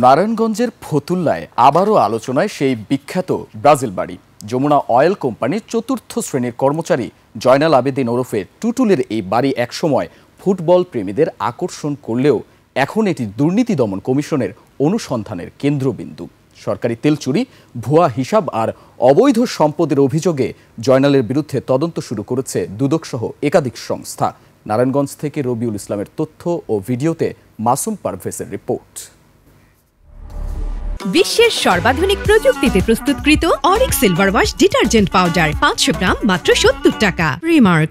নারায়ণগঞ্জের ফতুল্লায় আবারও আলোচনায় সেই বিখ্যাত ব্রাজিল বাড়ি। যমুনা অয়েল কোম্পানির চতুর্থ শ্রেণীর কর্মচারী জয়নাল আবেদিন ওরফে টুটুলের এই বাড়ি একসময় ফুটবল প্রেমীদের আকর্ষণ করলেও এখন এটি দুর্নীতি দমন কমিশনের অনুসন্ধানের কেন্দ্রবিন্দু। সরকারি তেল চুরি, ভুয়া হিসাব আর অবৈধ সম্পদের অভিযোগে জয়নালের বিরুদ্ধে তদন্ত শুরু করেছে দুদকসহ একাধিক সংস্থা। নারায়ণগঞ্জ থেকে রবিউল ইসলামের তথ্য ও ভিডিওতে মাসুম পারভেজের রিপোর্ট। বিশ্বের সর্বাধুনিক প্রযুক্তিতে প্রস্তুতকৃত Arik silver wash detergent powder 500 গ্রাম মাত্র 70 টাকা। রিমার্ক।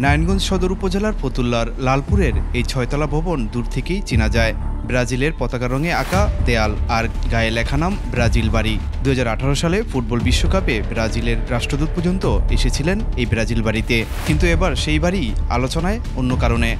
নারায়ণগঞ্জ সদর উপজেলার ফতুল্লার লালপুরের এই 6তলা ভবন দূর থেকেই চেনা যায়। ব্রাজিলের পতাকা রঙে আঁকা দেয়াল আর গায়ে লেখা নাম ব্রাজিল বাড়ি। 2018 সালে ফুটবল বিশ্বকাপে ব্রাজিলের রাষ্ট্রদূত পর্যন্ত এসেছিলেন এই ব্রাজিল বাড়িতে, কিন্তু এবার সেই বাড়ি আলোচনায় অন্য কারণে।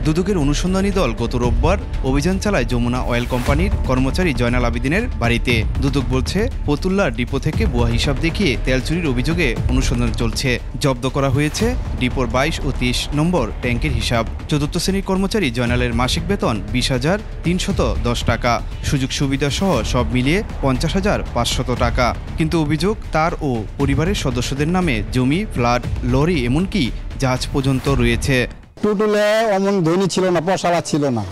দুদকের অনুসন্ধানী দল গত রোববার অভিযান চালায় যমুনা অয়েল কোম্পানির কর্মচারী জয়নাল আবেদিনের বাড়িতে। দুদক বলছে, ফতুল্লার ডিপো থেকে ভুয়া হিসাব দেখিয়ে তেল চুরির অভিযোগে অনুসন্ধান চলছে। জব্দ করা হয়েছে ডিপোর 22 ও 23 নম্বর ট্যাঙ্কের হিসাব। চতুর্থ শ্রেণীর কর্মচারী জয়নালের মাসিক বেতন 20,310 টাকা, সুযোগ সুবিধা সহ সব মিলিয়ে 50,500 টাকা। কিন্তু অভিযোগ, তার ও পরিবারের সদস্যদের নামে জমি, ফ্ল্যাট, লরি, এমনকি জাহাজ পর্যন্ত রয়েছে। টুটুলে অমন ধনী ছিল না, পশালা ছিল না,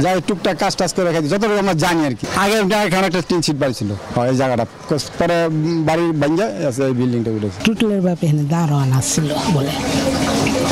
যাই টুকটাক কাজ টাজ করে খাইছি যতটুকু আমরা জানি আর কি। আগে এখানে একটা টিন সিট বাড়ি ছিল, এই জায়গাটা পরে বাড়ির ভাঙ্গা আছে, এই বিল্ডিংটা উঠেছে। টুটুলের বাপ এখানে দারোয়ান আসছিল বলে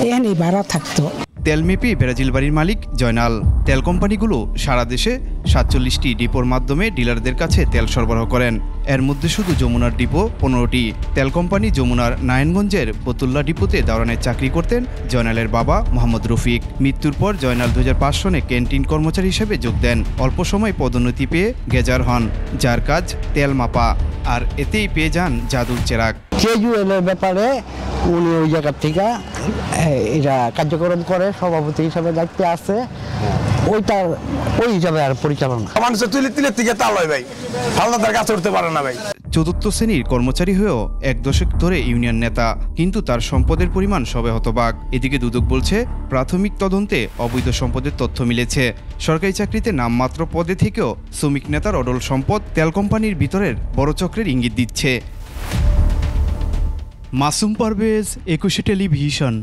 এখানে ভাড়া থাকতো। তেলমেপি ব্রাজিল বাড়ির মালিক জয়নাল। তেল কোম্পানিগুলো সারা দেশে 47টি ডিপোর মাধ্যমে ডিলারদের কাছে তেল সরবরাহ করেন। এর মধ্যে শুধু যমুনার ডিপো 15টি। তেল কোম্পানি যমুনার নারায়ণগঞ্জের ফতুল্লা ডিপোতে দারোয়ানের চাকরি করতেন জয়নালের বাবা মোহাম্মদ রফিক। মৃত্যুর পর জয়নাল 2005 সনে ক্যান্টিন কর্মচারী হিসেবে যোগ দেন। অল্প সময় পদোন্নতি পেয়ে গেজার হন, যার কাজ তেল মাপা, আর এতেই পেয়ে যান জাদুর চেরাগ। কেজুএলের ব্যাপারে উনি ওই জায়গার থেকে এটা কার্যক্রম করে, সভাপতি হিসাবে দায়িত্বে আছে, ওই হিসাবে আর পরিচালনা। মানুষের তুলে থেকে তাল হয় ভাই, হালদার কাজ করতে পারে না ভাই। চতুর্থ শ্রেণীর কর্মচারী হয়েও 1 দশক ধরে ইউনিয়ন নেতা, কিন্তু তার সম্পদের পরিমাণ সবে হতবাক। এদিকে দুদক বলছে, প্রাথমিক তদন্তে অবৈধ সম্পদের তথ্য মিলেছে। সরকারি চাকরিতে নামমাত্র পদে থেকেও শ্রমিক নেতার অডল সম্পদ তেল কোম্পানির ভিতরের বড় চক্রের ইঙ্গিত দিচ্ছে। মাসুম পারভেজ, 21 টেলিভিশন।